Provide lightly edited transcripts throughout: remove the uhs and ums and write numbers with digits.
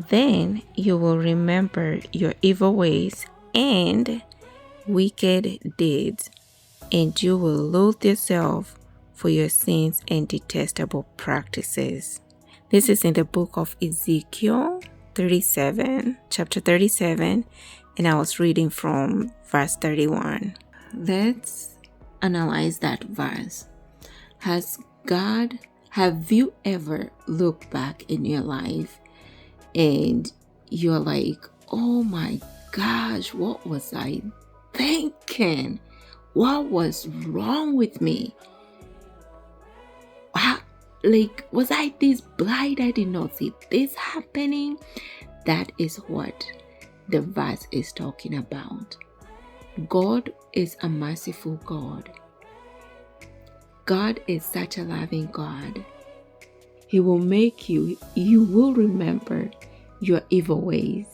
Then you will remember your evil ways and wicked deeds, and you will loathe yourself for your sins and detestable practices. This is in the book of Ezekiel 37, chapter 37, and I was reading from verse 31. Let's analyze that verse. Have you ever looked back in your life and you're like, oh my gosh, what was I thinking? What was wrong with me? Was I this blind? I did not see this happening. That is what the verse is talking about. God is a merciful God. God is such a loving God. He will make you will remember your evil ways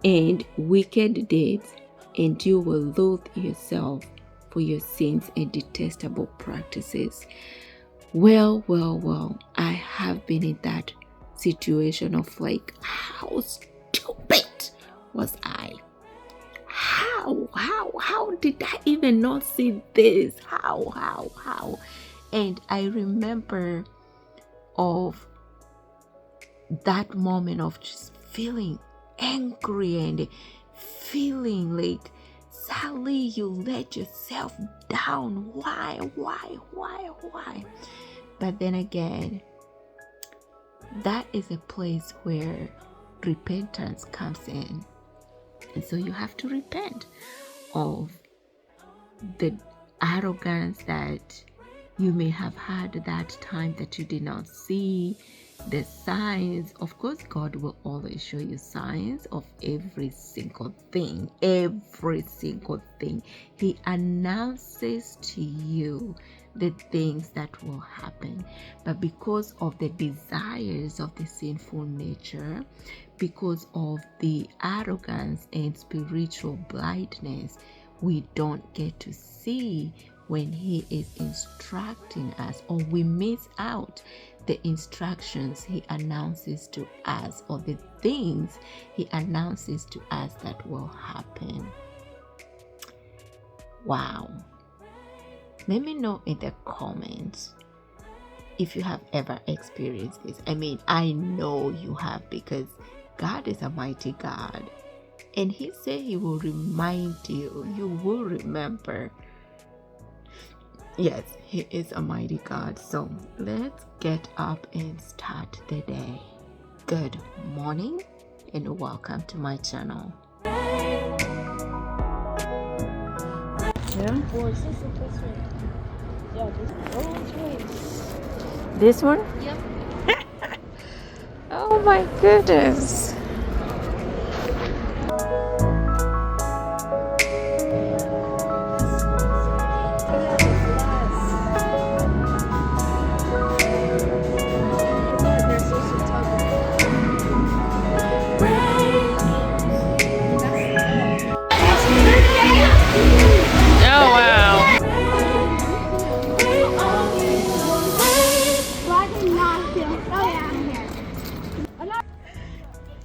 and wicked deeds, and you will loathe yourself for your sins and detestable practices. Well, I have been in that situation of like, how stupid was I? How did I even not see this? How? And I remember of that moment of just feeling angry and feeling like, Sally, you let yourself down. Why? But then again, that is a place where repentance comes in. And so you have to repent of the arrogance that you may have had that time that you did not see, the signs. Of course, God will always show you signs of every single thing. He announces to you the things that will happen. But because of the desires of the sinful nature, because of the arrogance and spiritual blindness, we don't get to see when He is instructing us, or we miss out the instructions He announces to us, or the things He announces to us that will happen. Wow. Let me know in the comments if you have ever experienced this. I mean, I know you have, because God is a mighty God. And He said He will remind you. You will remember. Yes, He is a mighty God. So let's get up and start the day. Good morning and welcome to my channel. Yeah. This one? Yep. Oh my goodness. Oh wow.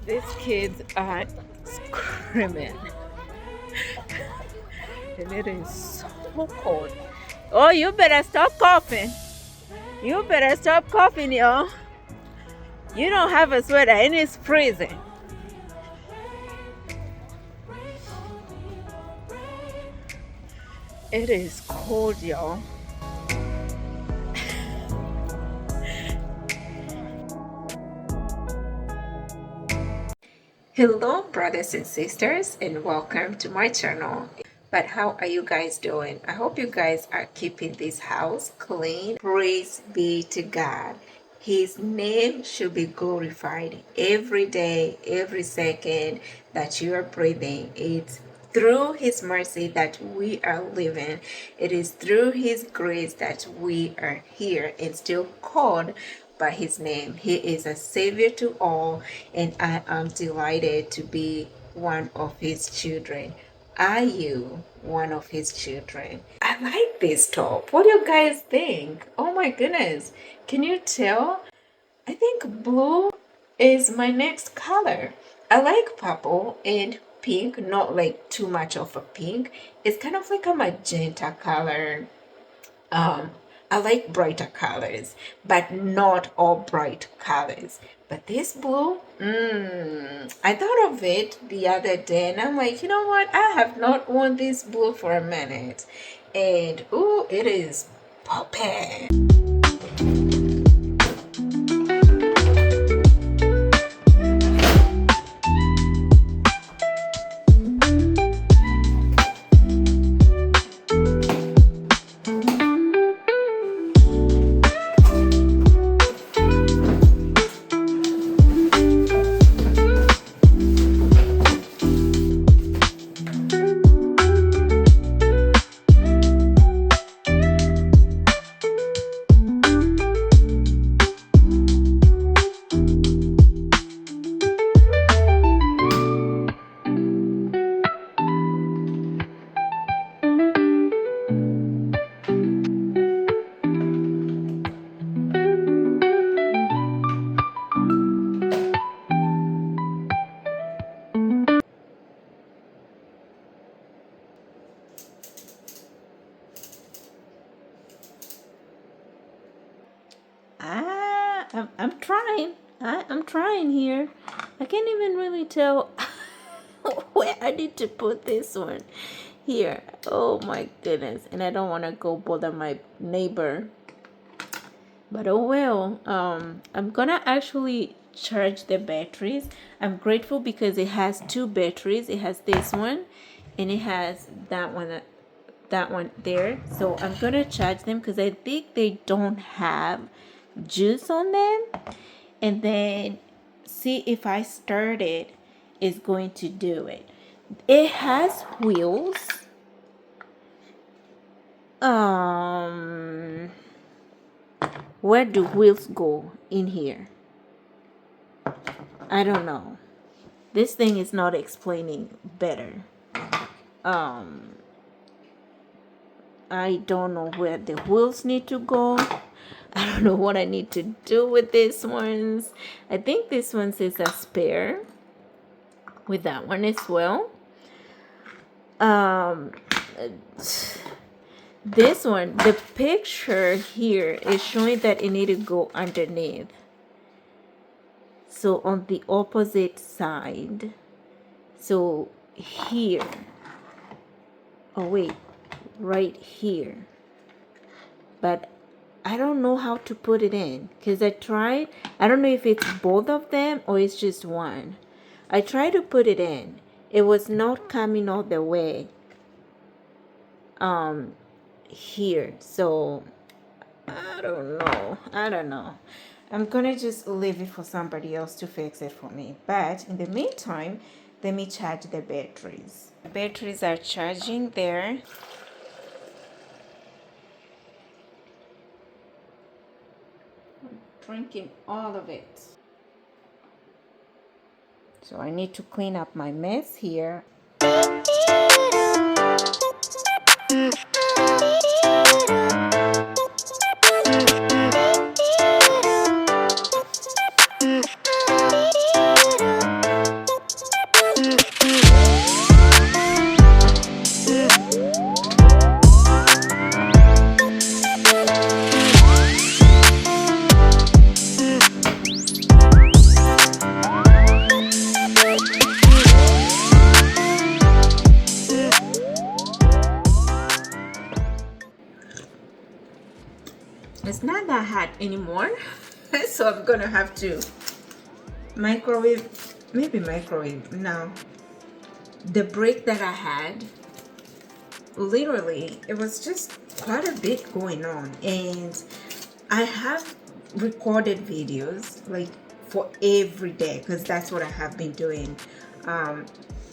These kids are screaming. And it is so cold. Oh, you better stop coughing. You better stop coughing, y'all. You don't have a sweater and it's freezing. It is cold, y'all. Hello, brothers and sisters, and welcome to my channel. But how are you guys doing? I hope you guys are keeping this house clean. Praise be to God. His name should be glorified every day, every second that you are breathing. It's through His mercy that we are living. It is through His grace that we are here and still called by His name. He is a savior to all, and I am delighted to be one of His children. Are you one of His children? I like this top. What do you guys think? Oh my goodness. Can you tell? I think blue is my next color. I like purple and pink, not like too much of a pink. It's kind of like a magenta color. Um, I like brighter colors, but not all bright colors. But this blue, I thought of it the other day and I'm like, you know what? I have not worn this blue for a minute. And ooh, it is popping. I'm trying. I'm trying here. I can't even really tell where I need to put this one. Here. Oh my goodness. And I don't want to go bother my neighbor. But oh well. I'm gonna actually charge the batteries. I'm grateful because it has two batteries. It has this one and it has that one there. So I'm gonna charge them because I think they don't have juice on them, and then see if I start it, it's going to do it. It has wheels. Where do wheels go in here? I don't know. This thing is not explaining better. I don't know where the wheels need to go. I don't know what I need to do with these ones. I think this one says a spare with that one as well. This one, the picture here is showing that it need to go underneath. So on the opposite side. So here. Oh wait, right here. But I don't know how to put it in because I tried. I don't know if it's both of them or it's just one. I tried to put it in. It was not coming all the way here. So I don't know. I'm gonna just leave it for somebody else to fix it for me. But in the meantime, let me charge the batteries. The batteries are charging there. Drinking all of it. So I need to clean up my mess here. It's not that hot anymore, so I'm gonna have to microwave, maybe microwave. No, the break that I had, literally, it was just quite a bit going on, and I have recorded videos like for every day because that's what I have been doing,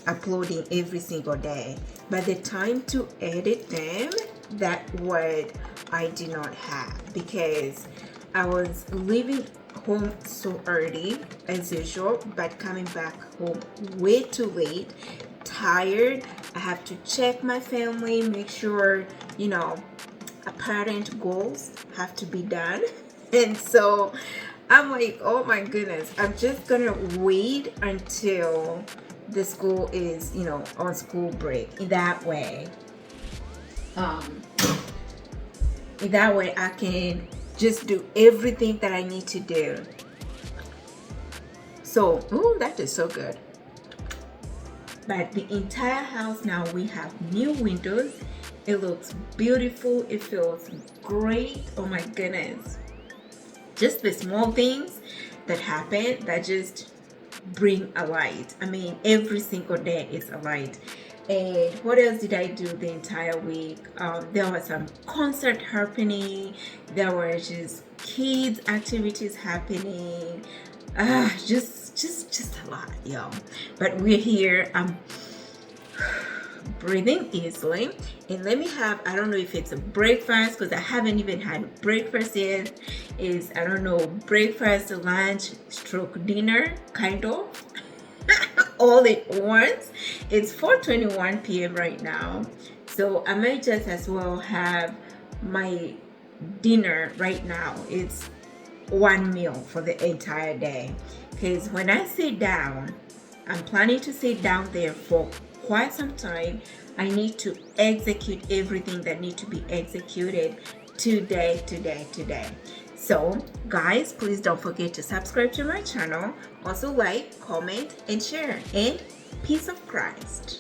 uploading every single day. But the time to edit them, that what I did not have because I was leaving home so early as usual, but coming back home way too late, tired. I have to check my family, make sure, apparent goals have to be done. And so I'm like, oh my goodness, I'm just gonna wait until the school is, on school break. Um, that way I can just do everything that I need to do. So, oh, that is so good. But the entire house now, we have new windows. It looks beautiful. It feels great. Oh my goodness. Just the small things that happen that just bring a light. I mean, every single day is a light. And what else did I do the entire week? There was some concert happening. There were just kids activities happening. Just a lot, y'all. But we're here. I'm breathing easily, and let me have, I don't know if it's a breakfast because I haven't even had breakfast yet. Is, I don't know, breakfast, lunch, stroke dinner, kind of. All at once. It's 4:21 p.m. right now, so I might just as well have my dinner right now. It's one meal for the entire day, because when I sit down, I'm planning to sit down there for quite some time. I need to execute everything that needs to be executed today. So guys, please don't forget to subscribe to my channel. Also like, comment, and share. And peace of Christ.